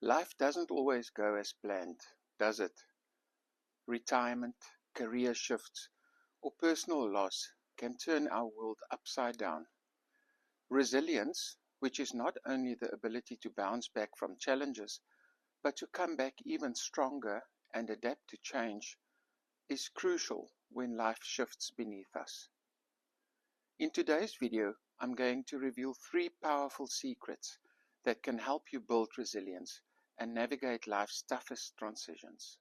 Life doesn't always go as planned, does it? Retirement, career shifts, or personal loss can turn our world upside down. Resilience, which is not only the ability to bounce back from challenges, but to come back even stronger and adapt to change, is crucial when life shifts beneath us. In today's video, I'm going to reveal 3 powerful secrets that can help you build resilience and navigate life's toughest transitions.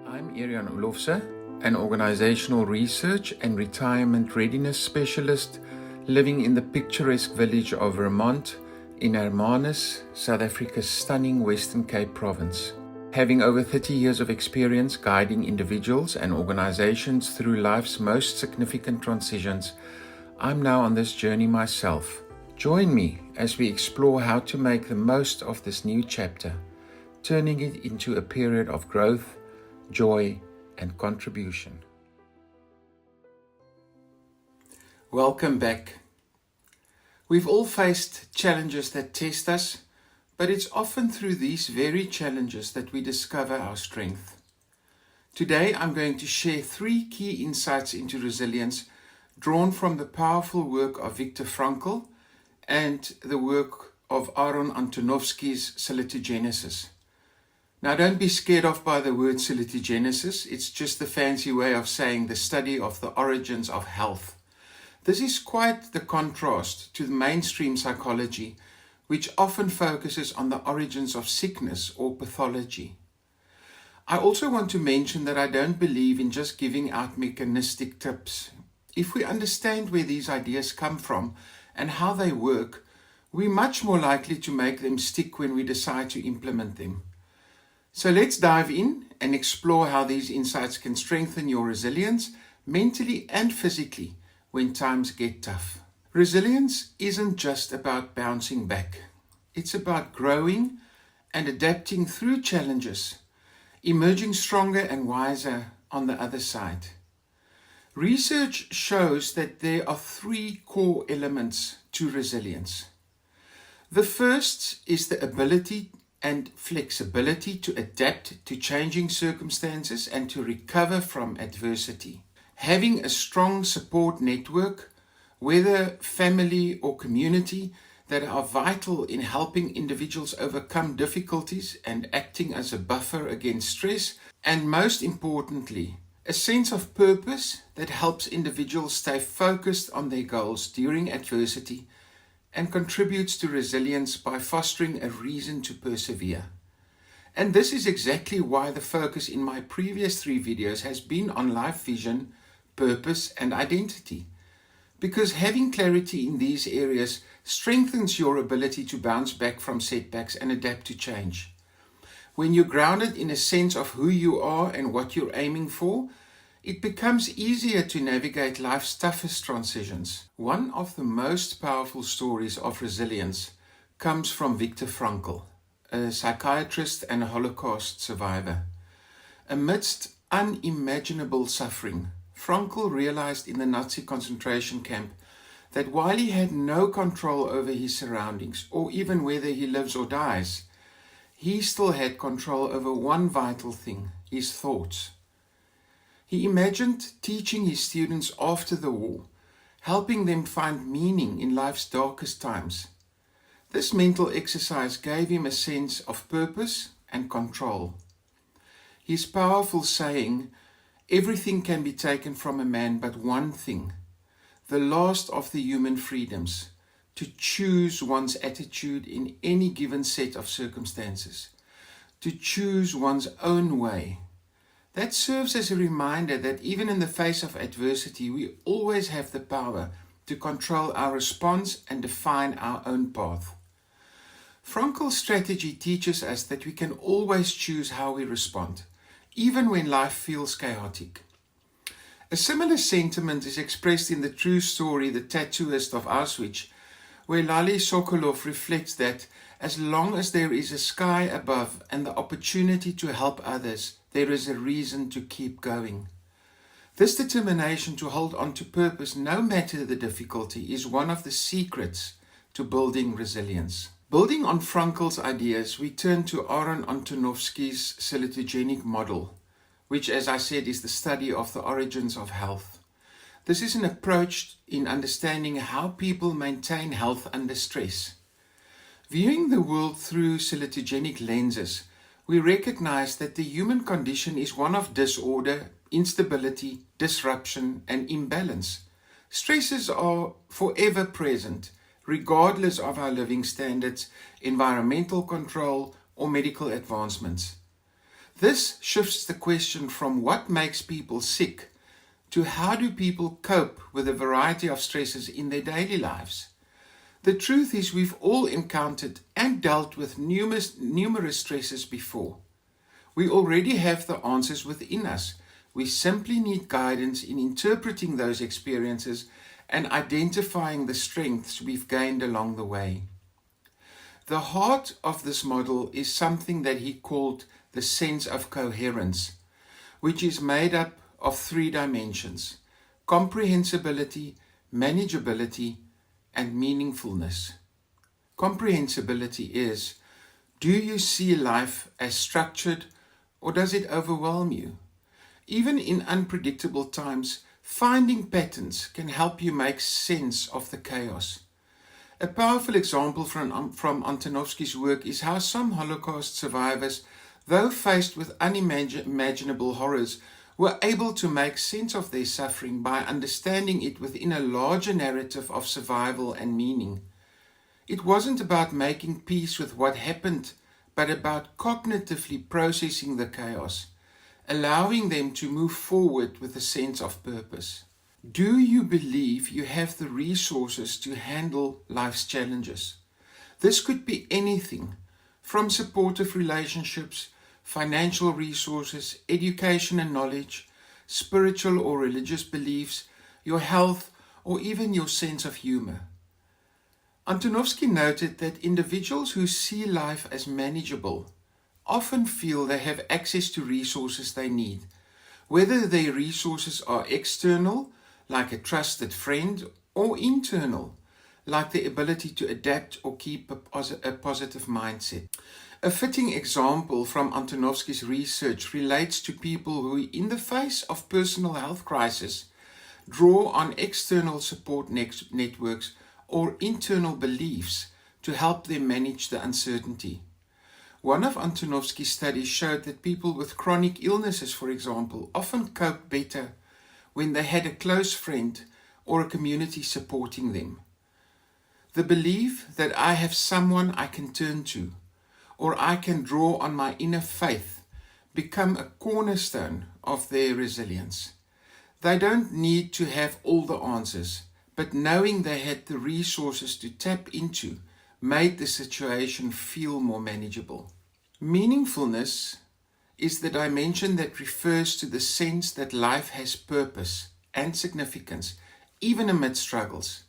I'm Antonovsky, an organizational research and retirement readiness specialist living in the picturesque village of Vermont in Hermanus, South Africa's stunning Western Cape province. Having over 30 years of experience guiding individuals and organizations through life's most significant transitions, I'm now on this journey myself. Join me as we explore how to make the most of this new chapter, turning it into a period of growth, joy, and contribution. Welcome back. We've all faced challenges that test us, but it's often through these very challenges that we discover our strength. Today, I'm going to share 3 key insights into resilience drawn from the powerful work of Viktor Frankl and the work of Antonovsky's Salutogenesis. Now, don't be scared off by the word salutogenesis. It's just the fancy way of saying the study of the origins of health. This is quite the contrast to the mainstream psychology, which often focuses on the origins of sickness or pathology. I also want to mention that I don't believe in just giving out mechanistic tips. If we understand where these ideas come from and how they work, we're much more likely to make them stick when we decide to implement them. So let's dive in and explore how these insights can strengthen your resilience mentally and physically when times get tough. Resilience isn't just about bouncing back. It's about growing and adapting through challenges, emerging stronger and wiser on the other side. Research shows that there are 3 core elements to resilience. The first is the ability and flexibility to adapt to changing circumstances and to recover from adversity. Having a strong support network, whether family or community, that are vital in helping individuals overcome difficulties and acting as a buffer against stress, and most importantly, a sense of purpose that helps individuals stay focused on their goals during adversity and contributes to resilience by fostering a reason to persevere. And this is exactly why the focus in my previous 3 videos has been on life vision, purpose, and identity. Because having clarity in these areas strengthens your ability to bounce back from setbacks and adapt to change. When you're grounded in a sense of who you are and what you're aiming for, it becomes easier to navigate life's toughest transitions. One of the most powerful stories of resilience comes from Viktor Frankl, a psychiatrist and a Holocaust survivor. Amidst unimaginable suffering, Frankl realized in the Nazi concentration camp that while he had no control over his surroundings or even whether he lives or dies, he still had control over one vital thing, his thoughts. He imagined teaching his students after the war, helping them find meaning in life's darkest times. This mental exercise gave him a sense of purpose and control. His powerful saying, "Everything can be taken from a man but one thing, the last of the human freedoms, to choose one's attitude in any given set of circumstances, to choose one's own way." That serves as a reminder that even in the face of adversity, we always have the power to control our response and define our own path. Frankl's strategy teaches us that we can always choose how we respond, even when life feels chaotic. A similar sentiment is expressed in the true story The Tattooist of Auschwitz, where Lali Sokolov reflects that as long as there is a sky above and the opportunity to help others, there is a reason to keep going. This determination to hold on to purpose, no matter the difficulty, is one of the secrets to building resilience. Building on Frankl's ideas, we turn to Antonovsky's salutogenic model, which, as I said, is the study of the origins of health. This is an approach in understanding how people maintain health under stress. Viewing the world through salutogenic lenses, we recognize that the human condition is one of disorder, instability, disruption, and imbalance. Stresses are forever present, regardless of our living standards, environmental control, or medical advancements. This shifts the question from what makes people sick to how do people cope with a variety of stresses in their daily lives. The truth is we've all encountered and dealt with numerous stresses before. We already have the answers within us. We simply need guidance in interpreting those experiences and identifying the strengths we've gained along the way. The heart of this model is something that he called the sense of coherence, which is made up of 3 dimensions: comprehensibility, manageability, and meaningfulness. Comprehensibility is, do you see life as structured or does it overwhelm you? Even in unpredictable times, finding patterns can help you make sense of the chaos. A powerful example from Antonovsky's work is how some Holocaust survivors, though faced with unimaginable horrors, were able to make sense of their suffering by understanding it within a larger narrative of survival and meaning. It wasn't about making peace with what happened, but about cognitively processing the chaos, allowing them to move forward with a sense of purpose. Do you believe you have the resources to handle life's challenges? This could be anything, from supportive relationships, financial resources, education and knowledge, spiritual or religious beliefs, your health, or even your sense of humor. Antonovsky noted that individuals who see life as manageable often feel they have access to resources they need, whether their resources are external, like a trusted friend, or internal, like the ability to adapt or keep a positive mindset. A fitting example from Antonovsky's research relates to people who, in the face of personal health crisis, draw on external support networks or internal beliefs to help them manage the uncertainty. One of Antonovsky's studies showed that people with chronic illnesses, for example, often cope better when they had a close friend or a community supporting them. The belief that I have someone I can turn to, or I can draw on my inner faith, become a cornerstone of their resilience. They don't need to have all the answers, but knowing they had the resources to tap into made the situation feel more manageable. Meaningfulness is the dimension that refers to the sense that life has purpose and significance, even amid struggles.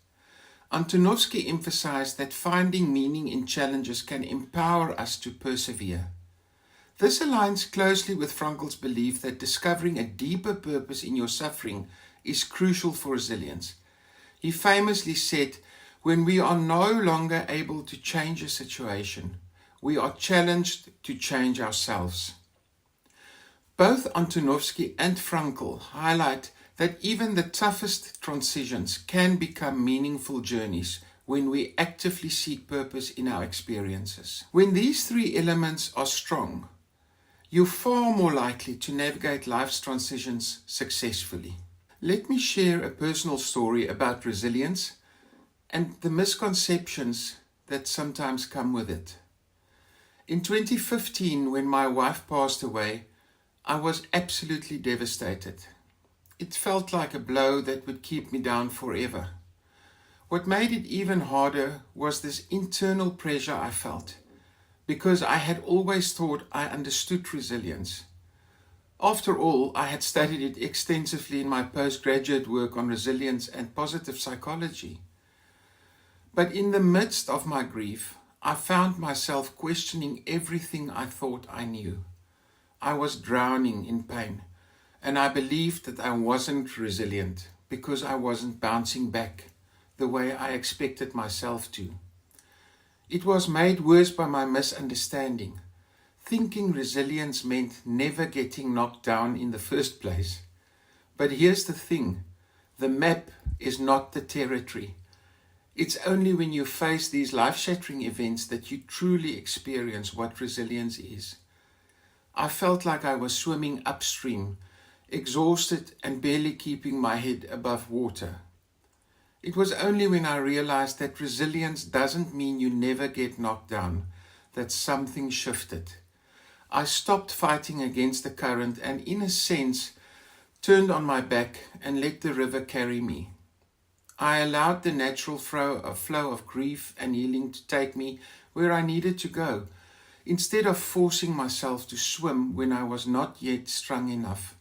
Antonovsky emphasized that finding meaning in challenges can empower us to persevere. This aligns closely with Frankl's belief that discovering a deeper purpose in your suffering is crucial for resilience. He famously said, "When we are no longer able to change a situation, we are challenged to change ourselves." Both Antonovsky and Frankl highlight that even the toughest transitions can become meaningful journeys when we actively seek purpose in our experiences. When these 3 elements are strong, you're far more likely to navigate life's transitions successfully. Let me share a personal story about resilience and the misconceptions that sometimes come with it. In 2015, when my wife passed away, I was absolutely devastated. It felt like a blow that would keep me down forever. What made it even harder was this internal pressure I felt, because I had always thought I understood resilience. After all, I had studied it extensively in my postgraduate work on resilience and positive psychology. But in the midst of my grief, I found myself questioning everything I thought I knew. I was drowning in pain, and I believed that I wasn't resilient because I wasn't bouncing back the way I expected myself to. It was made worse by my misunderstanding, thinking resilience meant never getting knocked down in the first place. But here's the thing, the map is not the territory. It's only when you face these life-shattering events that you truly experience what resilience is. I felt like I was swimming upstream, exhausted and barely keeping my head above water. It was only when I realized that resilience doesn't mean you never get knocked down, that something shifted. I stopped fighting against the current and, in a sense, turned on my back and let the river carry me. I allowed the natural flow of grief and healing to take me where I needed to go, instead of forcing myself to swim when I was not yet strong enough.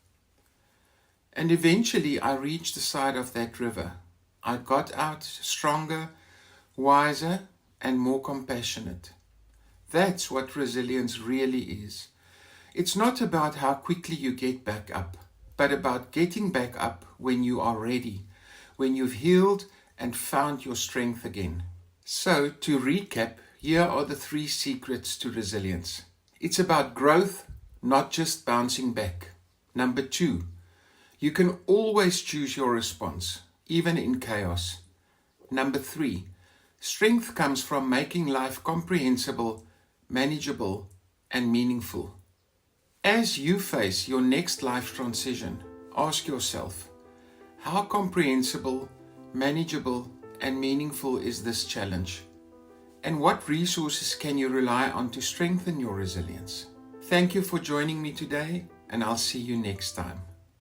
And eventually I reached the side of that river. I got out stronger, wiser, and more compassionate. That's what resilience really is. It's not about how quickly you get back up, but about getting back up when you are ready, when you've healed and found your strength again. So, to recap, here are the 3 secrets to resilience. It's about growth, not just bouncing back. Number 2, you can always choose your response, even in chaos. Number 3, strength comes from making life comprehensible, manageable, and meaningful. As you face your next life transition, ask yourself, how comprehensible, manageable, and meaningful is this challenge? And what resources can you rely on to strengthen your resilience? Thank you for joining me today, and I'll see you next time.